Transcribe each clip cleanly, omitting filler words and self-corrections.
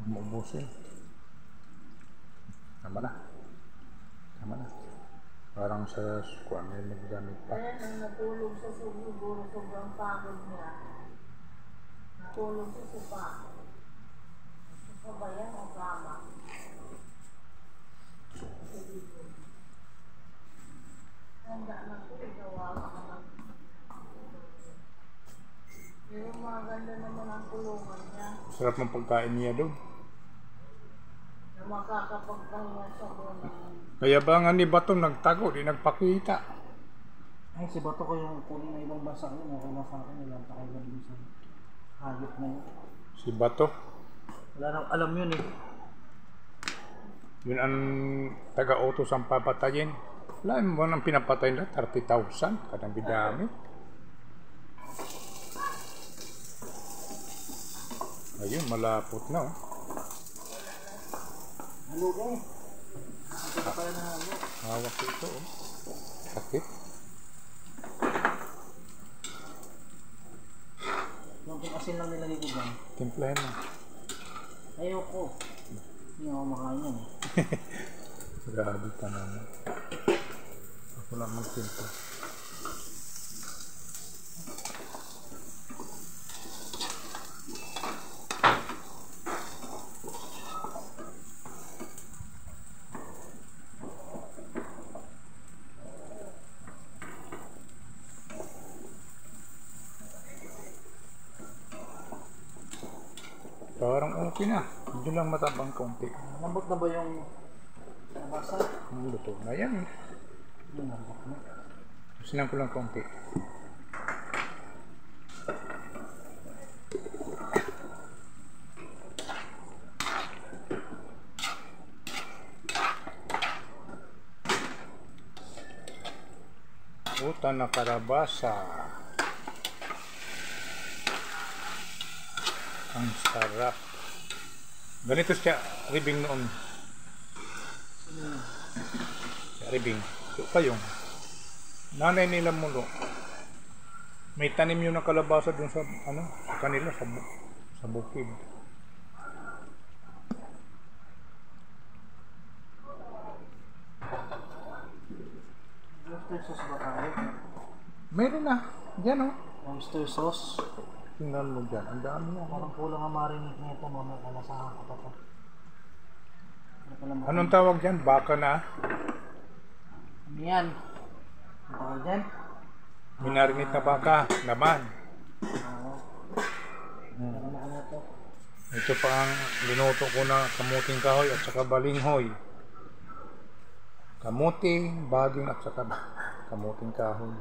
Maubusin. Tama na. Tama na. Parang sa kuwan may maggamit pa. Ayan, nang natulog sa siguro sobrang pagod niya. Natulog sa sopa. Sopa ba yan o kama? Handa na ko, gawa ka naman. Pero maganda naman ang kulungan niya. Sarap ng pagkain niya doon. Na makakapagpahinga siya doon. Kaya ba nga ni Bato nagtago, di nagpakita. Ay, si Bato ko yung kunin na ibang bansa yun. Okay na sa akin. Walang pakailan din sa hayop na yun. Si Bato. Wala nang alam yun eh. Yun ang taga-autos ang papatayin. Wala mo nang pinapatay na 30,000. Kadang bidami. Ayun, malapot na oh. Halo ka eh. Ito ka pala na halo. Hawak ito oh. Sakit. Yung asin lang nilagay ko dyan. Timplahin mo. Ayoko. Hindi ako makain yan eh. Grabe ka naman. Ako lang magtimpla. Parang okay na. Medyo lang matabang konti. Lambot na ba yung nabasa? Luto na yan. Yung lambot na. Silang ko lang konti. Utan na karabasa. Ang sarap. Ganito siya, ribing noon. Siya, ribing. Ito pa yung nanay nila mulo. May tanim yun na kalabasa dun sa, ano, sa kanila, sa bukid. Oyster sauce ba tayo? Mayroon na. Diyan oh. Oyster sauce. Tingnan mo dyan. Ang dami na. Parang kulang ang marinate nito. Mamaya kalasahan ko pa ito. Anong tawag dyan? Baka na. Ano yan? Ang tawag dyan? Minarinit na baka. Laman. Oo. Ano na ano ito? Ito pa ang linuto ko na kamuting kahoy at saka balinghoy. Kamuting, baging at saka kamuting kahoy.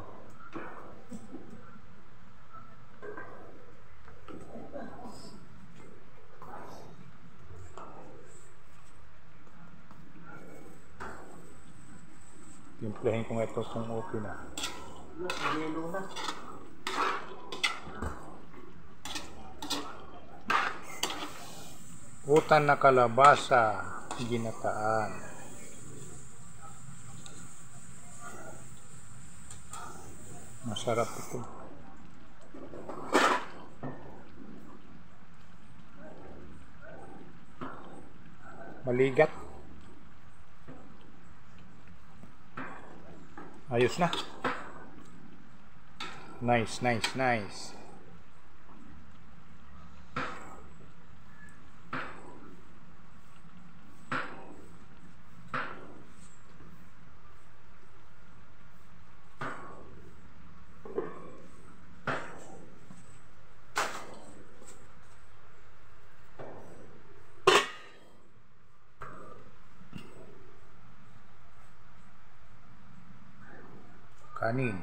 Timplahin ko nga ito kung okay na. Yelo na. Utan na kalabasa, ginataan. Masarap ito. Maligat. Ayos na. Nice, nice, nice. Kanin.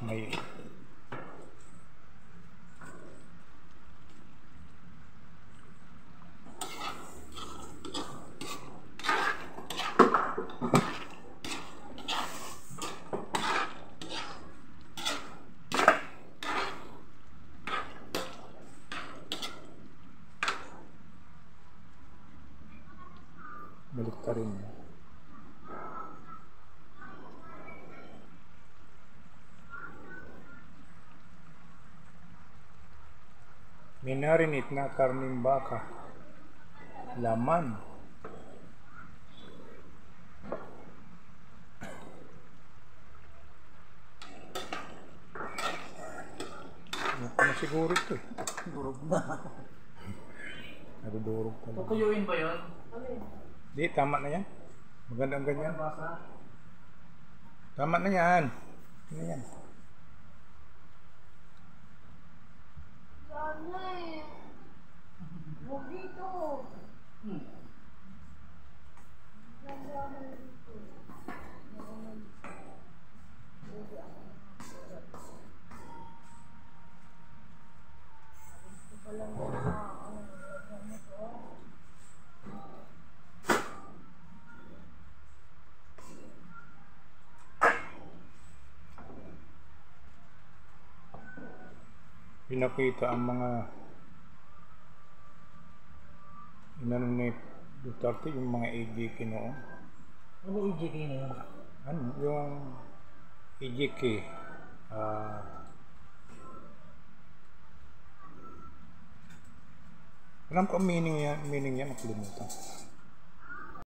May balik ka rin. Minarinate na karning baka. Laman. Ano na siguro ito eh. Durog na. Nadudurog talaga. Tutuyuin ba yun? Di, tama na yan. Magandang ganyan. Basa? Tama na yan. Ano yan? Sana eh. Huwag dito. Ganda mo dito. Walang pinakita ang mga inano ni Duterte, yung mga AGK noon. Ano EJK na yun? Ano, yung AGK, alam ko ang meaning niya, nakalimutan.